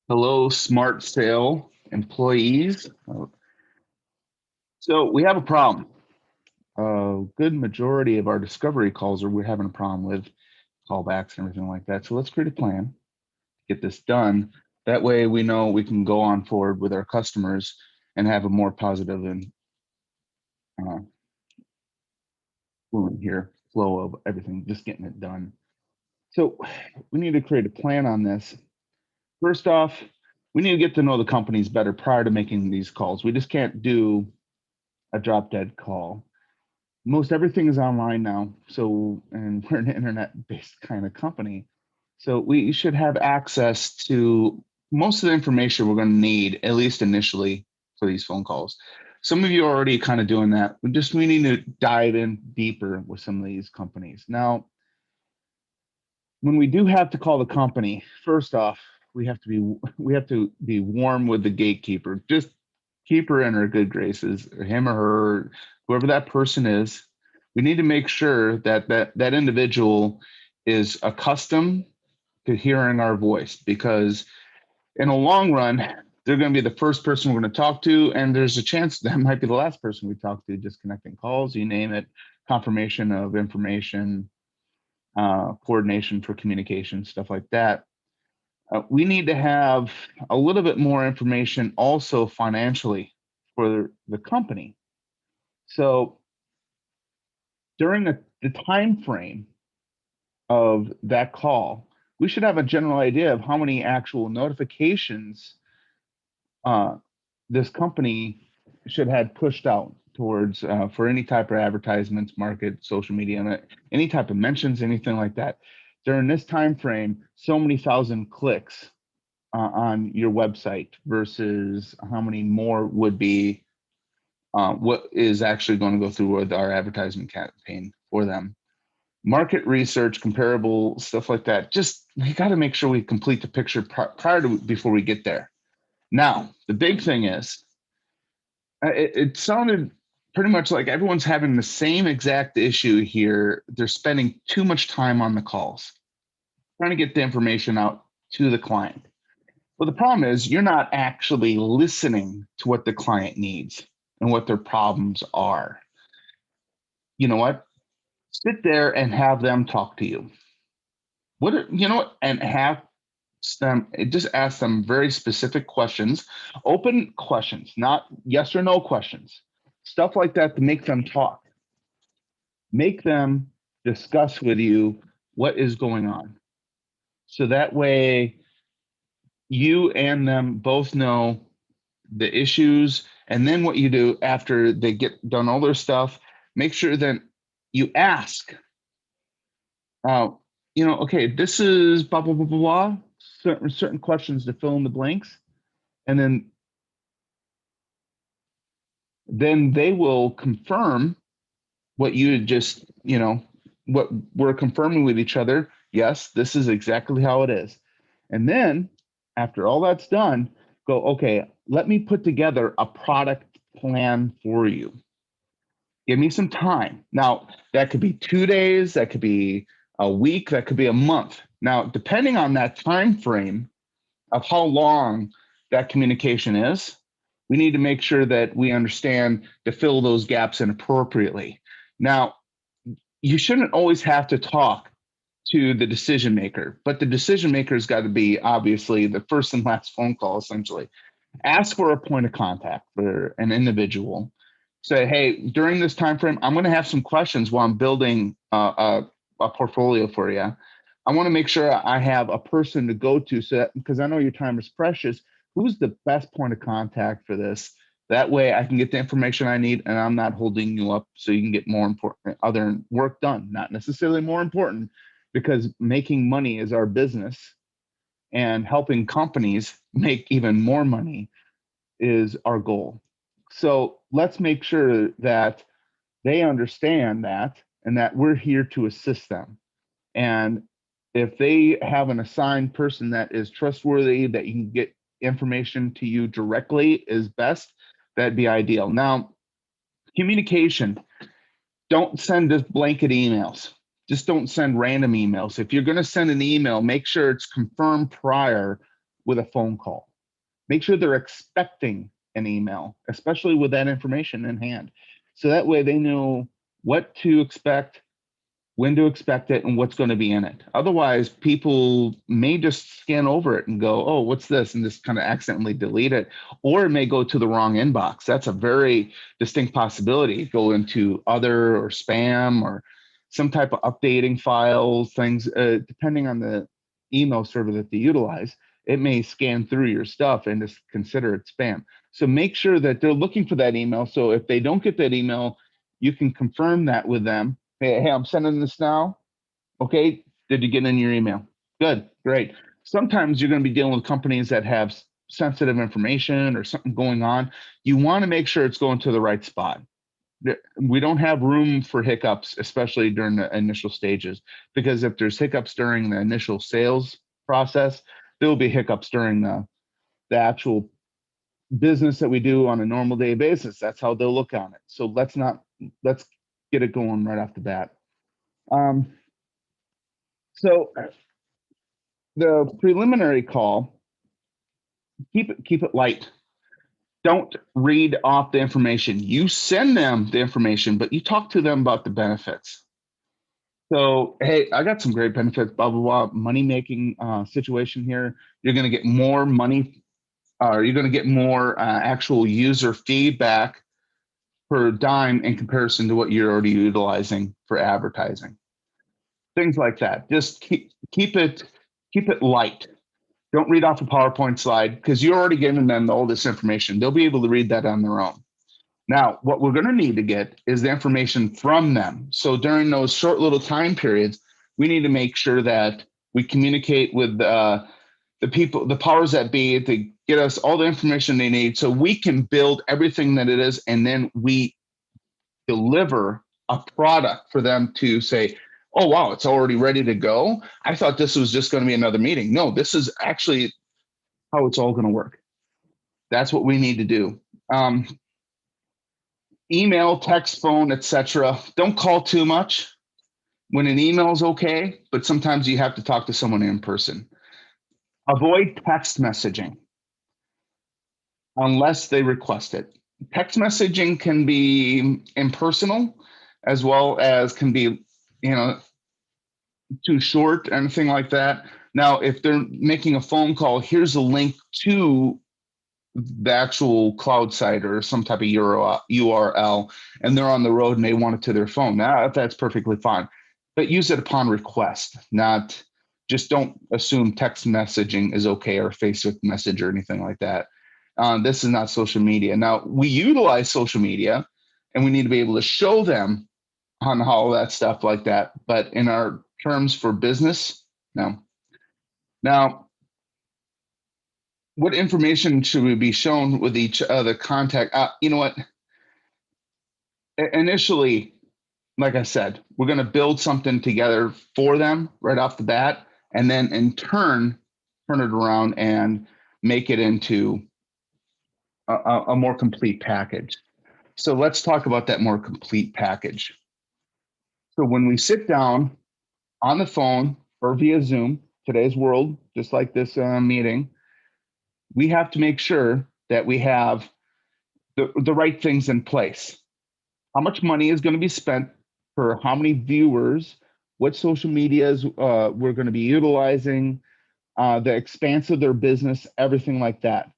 Hello, Smart Sale employees. So we have a problem. A good majority of our discovery calls are we're having a problem with callbacks and everything like that. So let's create a plan to get this done. That way we know we can go on forward with our customers and have a more positive and uh, fluent here flow of everything, just getting it done. So we need to create a plan on this. First off, we need to get to know the companies better prior to making these calls. We just can't do a drop dead call. Most everything is online now. So, and we're an internet based kind of company. So we should have access to most of the information we're going to need, at least initially, for these phone calls. Some of you are already kind of doing that. We need to dive in deeper with some of these companies. Now, when we do have to call the company, first off, we have to be warm with the gatekeeper. Just keep her in her good graces, or him or her, whoever that person is. We need to make sure that individual is accustomed to hearing our voice, because in the long run, they're going to be the first person we're going to talk to, and there's a chance that might be the last person we talk to, disconnecting calls, you name it, confirmation of information, coordination for communication, stuff like that. We need to have a little bit more information also financially for the company. So during the time frame of that call, we should have a general idea of how many actual notifications this company should have pushed out towards for any type of advertisements, market, social media, any type of mentions, anything like that. During this time frame, so many thousand clicks on your website versus how many more would be what is actually going to go through with our advertisement campaign for them. Market research, comparable stuff like that. Just we got to make sure we complete the picture prior to before we get there. Now, the big thing is, it sounded pretty much like everyone's having the same exact issue here. They're spending too much time on the calls, trying to get the information out to the client. Well, the problem is you're not actually listening to what the client needs and what their problems are. You know what? Sit there and have them talk to you. And have them just ask them very specific questions, open questions, not yes or no questions, stuff like that to make them talk, make them discuss with you what is going on. So that way you and them both know the issues. And then what you do after they get done all their stuff, make sure that you ask, okay, this is blah, blah, blah, blah, blah, certain questions to fill in the blanks. And then they will confirm what you just, what we're confirming with each other. Yes, this is exactly how it is. And then after all that's done, go, okay, let me put together a product plan for you. Give me some time. Now, that could be 2 days, that could be a week, that could be a month. Now, depending on that time frame of how long that communication is, we need to make sure that we understand to fill those gaps in appropriately. Now, you shouldn't always have to talk to the decision maker, but the decision maker has got to be obviously the first and last phone call, essentially. Ask for a point of contact for an individual. Say, hey, during this time frame, I'm going to have some questions while I'm building a portfolio for you. I want to make sure I have a person to go to, so that, because I know your time is precious. Who's the best point of contact for this? That way I can get the information I need and I'm not holding you up, so you can get more important other work done. Not necessarily more important, because making money is our business, and helping companies make even more money is our goal. So let's make sure that they understand that, and that we're here to assist them. And if they have an assigned person that is trustworthy, that you can get information to you directly, is best. That'd be ideal. Now, communication, don't send just blanket emails. Just don't send random emails. If you're going to send an email, make sure it's confirmed prior with a phone call. Make sure they're expecting an email, especially with that information in hand. So that way they know what to expect, when to expect it, and what's going to be in it. Otherwise, people may just scan over it and go, oh, what's this? And just kind of accidentally delete it. Or it may go to the wrong inbox. That's a very distinct possibility. Go into other or spam or some type of updating files, things, depending on the email server that they utilize. It may scan through your stuff and just consider it spam. So make sure that they're looking for that email. So if they don't get that email, you can confirm that with them. Hey, I'm sending this now. Okay, did you get in your email? Good, great. Sometimes you're going to be dealing with companies that have sensitive information or something going on. You want to make sure it's going to the right spot. We don't have room for hiccups, especially during the initial stages, because if there's hiccups during the initial sales process, there will be hiccups during the actual business that we do on a normal day basis. That's how they'll look on it. So let's get it going right off the bat. So the preliminary call, keep it light. Don't read off the information. You send them the information, but you talk to them about the benefits. So, hey, I got some great benefits, blah, blah, blah, money-making situation here. You're going to get more money, or you're going to get more actual user feedback per dime in comparison to what you're already utilizing for advertising. Things like that. Just keep it light. Don't read off a PowerPoint slide because you're already giving them all this information. They'll be able to read that on their own. Now, what we're going to need to get is the information from them. So during those short little time periods, we need to make sure that we communicate with the people, the powers that be, to get us all the information they need so we can build everything that it is, and then we deliver a product for them to say, oh, wow, it's already ready to go. I thought this was just going to be another meeting. No, this is actually how it's all going to work. That's what we need to do. Email, text, phone, etc. Don't call too much. When an email is okay, but sometimes you have to talk to someone in person. Avoid text messaging unless they request it. Text messaging can be impersonal as well as can be, too short, anything like that. Now, if they're making a phone call, here's a link to the actual cloud site or some type of URL, and they're on the road and they want it to their phone. Now, that's perfectly fine. But use it upon request, not just don't assume text messaging is okay or Facebook message or anything like that. This is not social media. Now, we utilize social media and we need to be able to show them on all that stuff like that. But in our terms for business, no. Now, what information should we be shown with each other contact? You know what? Initially, like I said, we're going to build something together for them right off the bat, and then in turn it around and make it into a more complete package. So let's talk about that more complete package. So when we sit down on the phone or via Zoom, today's world, just like this meeting, we have to make sure that we have the right things in place. How much money is going to be spent for how many viewers, what social medias we're going to be utilizing, the expanse of their business, everything like that.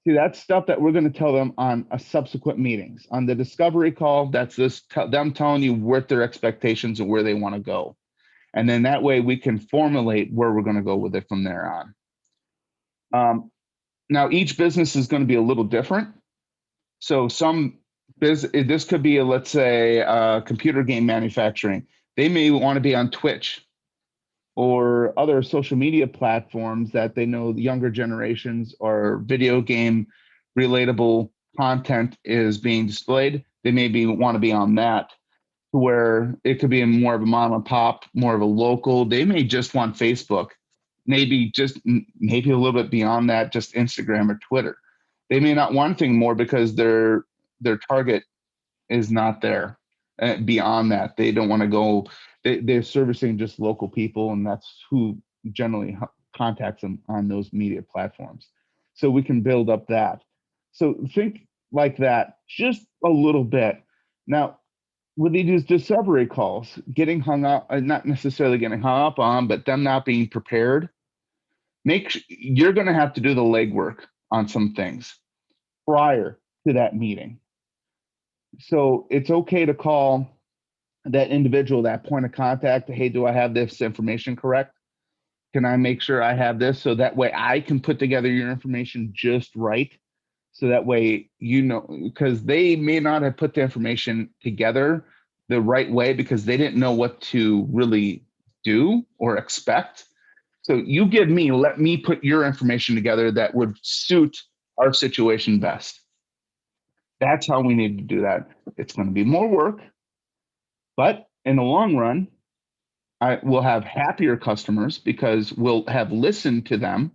See, that's stuff that we're going to tell them on a subsequent meetings. On the discovery call, that's them telling you what their expectations and where they want to go. And then that way we can formulate where we're going to go with it from there on. Now, each business is going to be a little different. So this could be, let's say, computer game manufacturing. They may want to be on Twitch or other social media platforms that they know the younger generations or video game relatable content is being displayed. They maybe want to be on that, where it could be more of a mom and pop, more of a local. They may just want Facebook, maybe a little bit beyond that, just Instagram or Twitter. They may not want anything more because their target is not there. Beyond that, they don't want to go. They're servicing just local people, and that's who generally contacts on those media platforms. So we can build up that. So think like that just a little bit. Now, with these discovery calls, getting hung up, not necessarily getting hung up on, but them not being prepared, you're going to have to do the legwork on some things prior to that meeting. So it's okay to call that individual, that point of contact. Hey, do I have this information correct? Can I make sure I have this so that way I can put together your information just right? So that way, because they may not have put the information together the right way because they didn't know what to really do or expect. So let me put your information together that would suit our situation best. That's how we need to do that. It's going to be more work, but in the long run, we'll have happier customers because we'll have listened to them.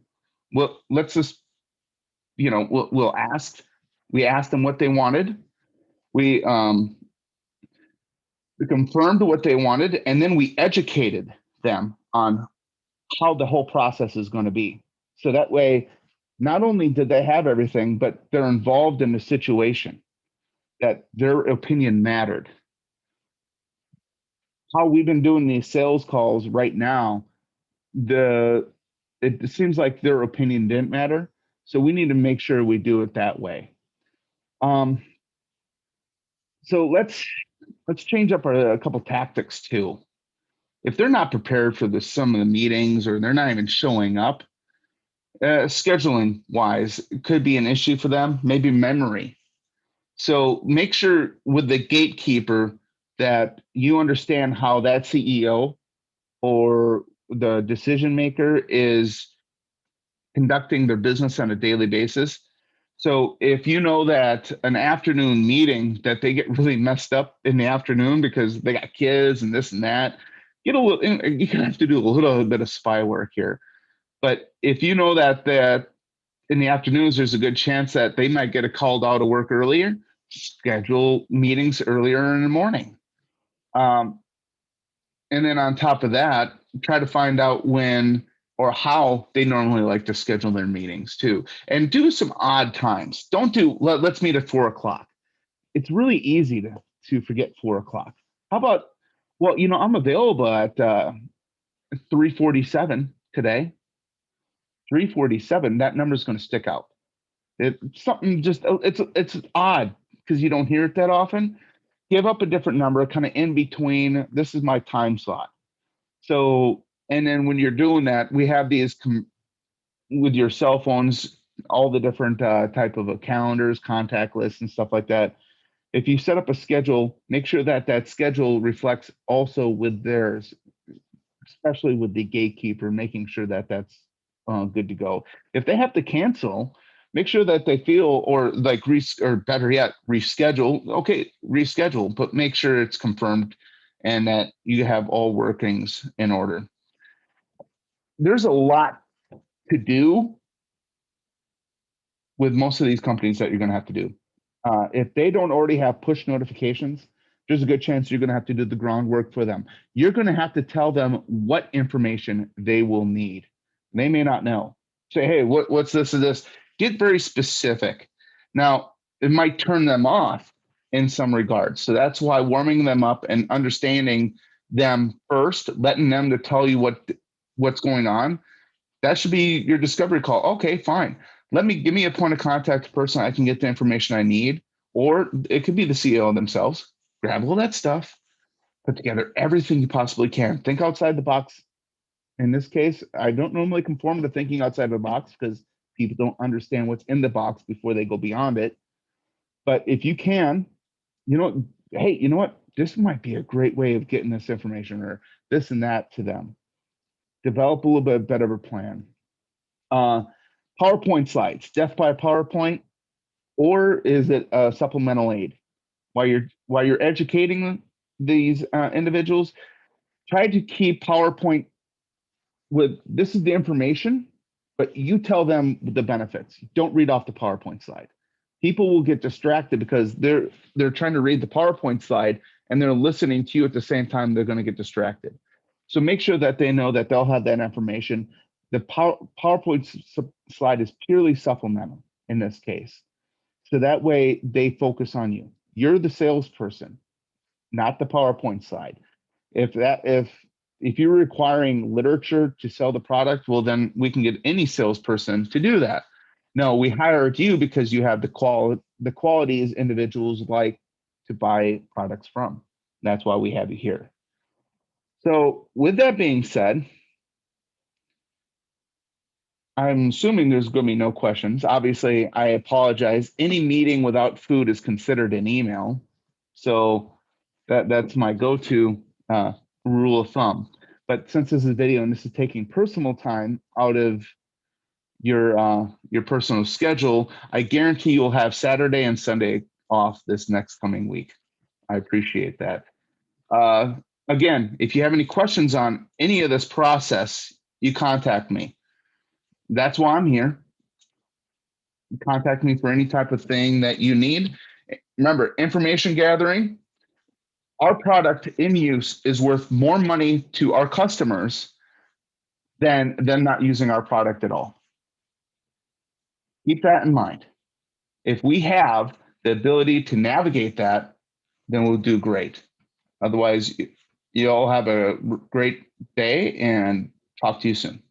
Well, let's just, we'll ask. We asked them what they wanted. We confirmed what they wanted, and then we educated them on how the whole process is going to be. So that way, not only did they have everything, but they're involved in the situation, that their opinion mattered. How we've been doing these sales calls right now, it seems like their opinion didn't matter. So we need to make sure we do it that way. So let's change up a couple tactics too. If they're not prepared for some of the meetings or they're not even showing up, scheduling wise, it could be an issue for them, maybe memory. So make sure with the gatekeeper that you understand how that CEO or the decision maker is conducting their business on a daily basis. So if you know that an afternoon meeting that they get really messed up in the afternoon because they got kids and this and that, you're gonna have to do a little bit of spy work here. But if you know that in the afternoons, there's a good chance that they might get called out of work earlier, schedule meetings earlier in the morning. And then on top of that, try to find out when or how they normally like to schedule their meetings too. And do some odd times. Don't do, let's meet at 4:00. It's really easy to forget 4:00. How about, well, I'm available at 3:47 today. 3:47, that number is going to stick out. It's something just, it's odd because you don't hear it that often. Give up a different number, kind of in between. This is my time slot. So, and then when you're doing that, we have these with your cell phones, all the different type of calendars, contact lists, and stuff like that. If you set up a schedule, make sure that schedule reflects also with theirs, especially with the gatekeeper, making sure that's good to go. If they have to cancel, make sure that they feel, or like or better yet, reschedule. Okay, reschedule, but make sure it's confirmed and that you have all workings in order. There's a lot to do with most of these companies that you're going to have to do. If they don't already have push notifications, there's a good chance you're going to have to do the groundwork for them. You're going to have to tell them what information they will need. They may not know. Say, hey, what's this or this? Get very specific. Now, it might turn them off in some regards. So that's why warming them up and understanding them first, letting them to tell you what's going on, that should be your discovery call. Okay, fine. Give me a point of contact person I can get the information I need, or it could be the CEO themselves. Grab all that stuff, put together everything you possibly can. Think outside the box. In this case, I don't normally conform to thinking outside the box because people don't understand what's in the box before they go beyond it. But if you can, hey, you know what? This might be a great way of getting this information or this and that to them. Develop a little bit better of a plan. PowerPoint slides, death by PowerPoint, or is it a supplemental aid? While you're educating these individuals, try to keep PowerPoint with this is the information, but you tell them the benefits. Don't read off the PowerPoint slide. People will get distracted because they're trying to read the PowerPoint slide and they're listening to you at the same time. They're going to get distracted. So make sure that they know that they'll have that information. the PowerPoint slide is purely supplemental in this case. So that way they focus on you. You're the salesperson, not the PowerPoint slide. If you're requiring literature to sell the product, well, then we can get any salesperson to do that. No, we hired you because you have the qualities individuals like to buy products from. That's why we have you here. So with that being said, I'm assuming there's going to be no questions. Obviously, I apologize. Any meeting without food is considered an email. So that's my go-to rule of thumb. But since this is a video and this is taking personal time out of your personal schedule, I guarantee you'll have Saturday and Sunday off this next coming week. I appreciate that. Again, if you have any questions on any of this process, you contact me. That's why I'm here. Contact me for any type of thing that you need. Remember, information gathering, our product in use is worth more money to our customers than them not using our product at all. Keep that in mind. If we have the ability to navigate that, then we'll do great. Otherwise, you all have a great day and talk to you soon.